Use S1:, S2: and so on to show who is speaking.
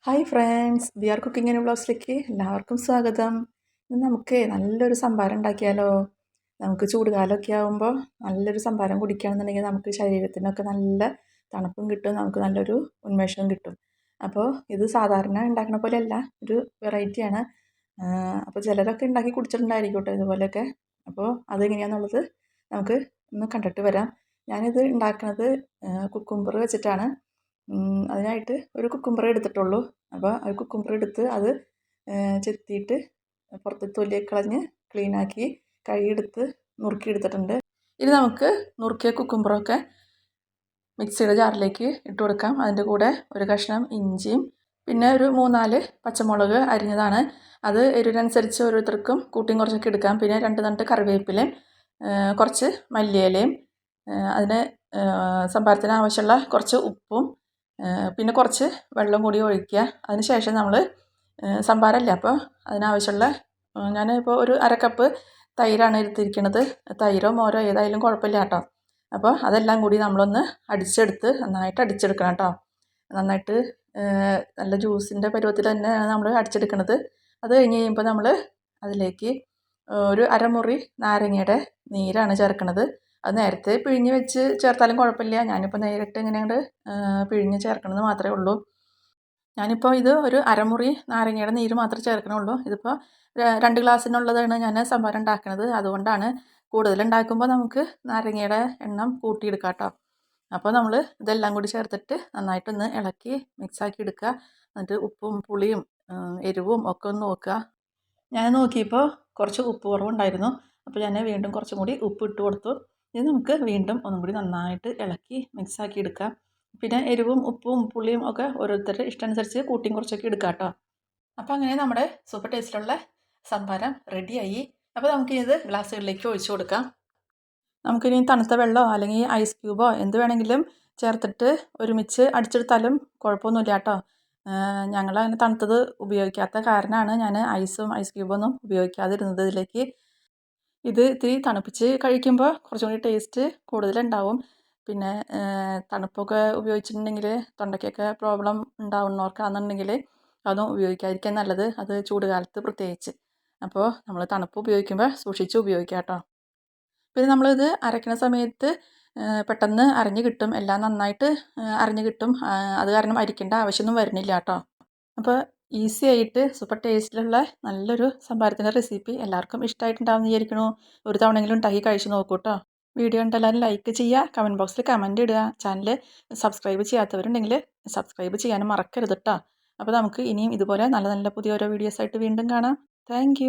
S1: Hi friends, we are cooking and വ്ളോഗ്സിലേക്ക് എല്ലാവർക്കും സ്വാഗതം. ഇന്ന് നമുക്ക് നല്ലൊരു സംഭാരം ഉണ്ടാക്കിയാലോ? നമുക്ക് ചൂടുകാലമൊക്കെ ആകുമ്പോൾ നല്ലൊരു സംഭാരം കുടിക്കുകയാണെന്നുണ്ടെങ്കിൽ നമുക്ക് ശരീരത്തിനൊക്കെ നല്ല തണുപ്പും കിട്ടും, നമുക്ക് നല്ലൊരു ഉന്മേഷവും കിട്ടും. അപ്പോൾ ഇത് സാധാരണ ഉണ്ടാക്കുന്ന പോലെയല്ല, ഒരു വെറൈറ്റിയാണ്. അപ്പോൾ ചിലരൊക്കെ ഉണ്ടാക്കി കുടിച്ചിട്ടുണ്ടായിരിക്കും കേട്ടോ ഇതുപോലെയൊക്കെ. അപ്പോൾ അതെങ്ങനെയാണെന്നുള്ളത് നമുക്ക് ഒന്ന് കണ്ടിട്ട് വരാം. ഞാനിത് ഉണ്ടാക്കുന്നത് കുക്കുംബർ വെച്ചിട്ടാണ്. അതിനായിട്ട് ഒരു കുക്കുംബർ എടുത്തിട്ടുള്ളൂ. അപ്പോൾ ആ കുക്കുംബർ എടുത്ത് അത് ചെത്തിയിട്ട് പുറത്ത് തൊലിയൊക്കെ കളഞ്ഞ് ക്ലീനാക്കി കഴുകിയെടുത്ത് നുറുക്കിയെടുത്തിട്ടുണ്ട്. ഇനി നമുക്ക് നുറുക്കിയ കുക്കുംബറൊക്കെ മിക്സിയുടെ ജാറിലേക്ക് ഇട്ട് കൊടുക്കാം. അതിൻ്റെ കൂടെ ഒരു കഷ്ണം ഇഞ്ചിയും പിന്നെ ഒരു 3-4 പച്ചമുളക് അരിഞ്ഞതാണ്. അത് എരിവിനനുസരിച്ച് ഓരോരുത്തർക്കും കൂട്ടിയും കുറച്ചൊക്കെ എടുക്കാം. പിന്നെ 2 തണ്ട് കറിവേപ്പിലയും കുറച്ച് മല്ലിയിലയും അതിന് സംഭാരത്തിന് ആവശ്യമുള്ള കുറച്ച് ഉപ്പും പിന്നെ കുറച്ച് വെള്ളം കൂടി ഒഴിക്കുക. അതിന് ശേഷം നമ്മൾ സംഭാരമല്ലേ, അപ്പോൾ അതിനാവശ്യമുള്ള ഞാനിപ്പോൾ ഒരു 1/2 കപ്പ് തൈരാണ് എടുത്തിരിക്കുന്നത്. തൈരോ മോരോ ഏതായാലും കുഴപ്പമില്ല കേട്ടോ. അപ്പോൾ അതെല്ലാം കൂടി നമ്മളൊന്ന് അടിച്ചെടുത്ത് നന്നായിട്ട് അടിച്ചെടുക്കണം കേട്ടോ. നന്നായിട്ട് നല്ല ജ്യൂസിൻ്റെ പരുവത്തിൽ തന്നെയാണ് നമ്മൾ അടിച്ചെടുക്കുന്നത്. അത് കഴിഞ്ഞ് കഴിയുമ്പോൾ നമ്മൾ അതിലേക്ക് ഒരു അരമുറി നാരങ്ങയുടെ നീരാണ് ചേർക്കുന്നത്. അത് നേരത്തെ പിഴിഞ്ഞ് വെച്ച് ചേർത്താലും കുഴപ്പമില്ല. ഞാനിപ്പോൾ നേരിട്ട് ഇങ്ങനെ പിഴിഞ്ഞ് ചേർക്കണമെന്ന് മാത്രമേ ഉള്ളൂ. ഞാനിപ്പോൾ ഇത് ഒരു അരമുറി നാരങ്ങയുടെ നീര് മാത്രമേ ചേർക്കണുള്ളൂ. ഇതിപ്പോൾ 2 ഗ്ലാസ്സിനുള്ളതാണ് ഞാൻ സംഭാരം ഉണ്ടാക്കുന്നത്. അതുകൊണ്ടാണ് കൂടുതലുണ്ടാക്കുമ്പോൾ നമുക്ക് നാരങ്ങയുടെ എണ്ണം കൂട്ടിയെടുക്കാം കേട്ടോ. അപ്പോൾ നമ്മൾ ഇതെല്ലാം കൂടി ചേർത്തിട്ട് നന്നായിട്ടൊന്ന് ഇളക്കി മിക്സാക്കി എടുക്കുക. എന്നിട്ട് ഉപ്പും പുളിയും എരിവും ഒക്കെ ഒന്ന് നോക്കുക. ഞാൻ നോക്കിയപ്പോൾ കുറച്ച് ഉപ്പ് കുറവുണ്ടായിരുന്നു. അപ്പോൾ ഞാൻ വീണ്ടും കുറച്ചും കൂടി ഉപ്പ് ഇട്ട് കൊടുത്തു. ഇത് നമുക്ക് വീണ്ടും ഒന്നും കൂടി നന്നായിട്ട് ഇളക്കി മിക്സാക്കി എടുക്കാം. പിന്നെ എരിവും ഉപ്പും പുളിയും ഒക്കെ ഓരോരുത്തരുടെ ഇഷ്ടമനുസരിച്ച് കൂട്ടിയും കുറച്ചൊക്കെ എടുക്കാം കേട്ടോ. അപ്പോൾ അങ്ങനെ നമ്മുടെ സൂപ്പർ ടേസ്റ്റിലുള്ള സംഭാരം റെഡിയായി. അപ്പോൾ നമുക്കിത് ഗ്ലാസ്സുകളിലേക്ക് ഒഴിച്ചു കൊടുക്കാം. നമുക്കിനി തണുത്ത വെള്ളമോ അല്ലെങ്കിൽ ഐസ് ക്യൂബോ എന്ത് വേണമെങ്കിലും ചേർത്തിട്ട് ഒരുമിച്ച് അടിച്ചെടുത്താലും കുഴപ്പമൊന്നുമില്ല കേട്ടോ. ഞങ്ങളങ്ങനെ തണുത്തത് ഉപയോഗിക്കാത്ത കാരണമാണ് ഞാൻ ഐസ് ക്യൂബൊന്നും ഉപയോഗിക്കാതിരുന്നത് ഇതിലേക്ക്. ഇത് ഇത്തിരി തണുപ്പിച്ച് കഴിക്കുമ്പോൾ കുറച്ചും കൂടി ടേസ്റ്റ് കൂടുതലുണ്ടാവും. പിന്നെ തണുപ്പൊക്കെ ഉപയോഗിച്ചിട്ടുണ്ടെങ്കിൽ തൊണ്ടയ്ക്കൊക്കെ പ്രോബ്ലം ഉണ്ടാവുന്നവർക്കാണെന്നുണ്ടെങ്കിൽ അതൊന്നും ഉപയോഗിക്കാതിരിക്കാൻ നല്ലത്, അത് ചൂടുകാലത്ത് പ്രത്യേകിച്ച്. അപ്പോൾ നമ്മൾ തണുപ്പ് ഉപയോഗിക്കുമ്പോൾ സൂക്ഷിച്ച് ഉപയോഗിക്കാം കേട്ടോ. പിന്നെ നമ്മളിത് അരയ്ക്കുന്ന സമയത്ത് പെട്ടെന്ന് അരഞ്ഞ് കിട്ടും, എല്ലാം നന്നായിട്ട് അരഞ്ഞ് കിട്ടും. അത് കാരണം അരിക്കേണ്ട ആവശ്യമൊന്നും വരുന്നില്ല കേട്ടോ. അപ്പോൾ ഈസി ആയിട്ട് സൂപ്പർ ടേസ്റ്റിലുള്ള നല്ലൊരു സംഭാരത്തിൻ്റെ റെസിപ്പി എല്ലാവർക്കും ഇഷ്ടമായിട്ടുണ്ടാവുമെന്ന് വിചാരിക്കണു. ഒരു തവണയെങ്കിലും ഉണ്ടാക്കി കഴിച്ച് നോക്കൂ കേട്ടോ. വീഡിയോ ഉണ്ടെല്ലാവരും ലൈക്ക് ചെയ്യുക, കമൻറ്റ് ബോക്സിൽ കമൻറ്റ് ഇടുക. ചാനൽ സബ്സ്ക്രൈബ് ചെയ്യാത്തവരുണ്ടെങ്കിൽ സബ്സ്ക്രൈബ് ചെയ്യാനും മറക്കരുത് കേട്ടോ. അപ്പോൾ നമുക്ക് ഇനിയും ഇതുപോലെ നല്ല നല്ല പുതിയ ഓരോ വീഡിയോസായിട്ട് വീണ്ടും കാണാം. താങ്ക്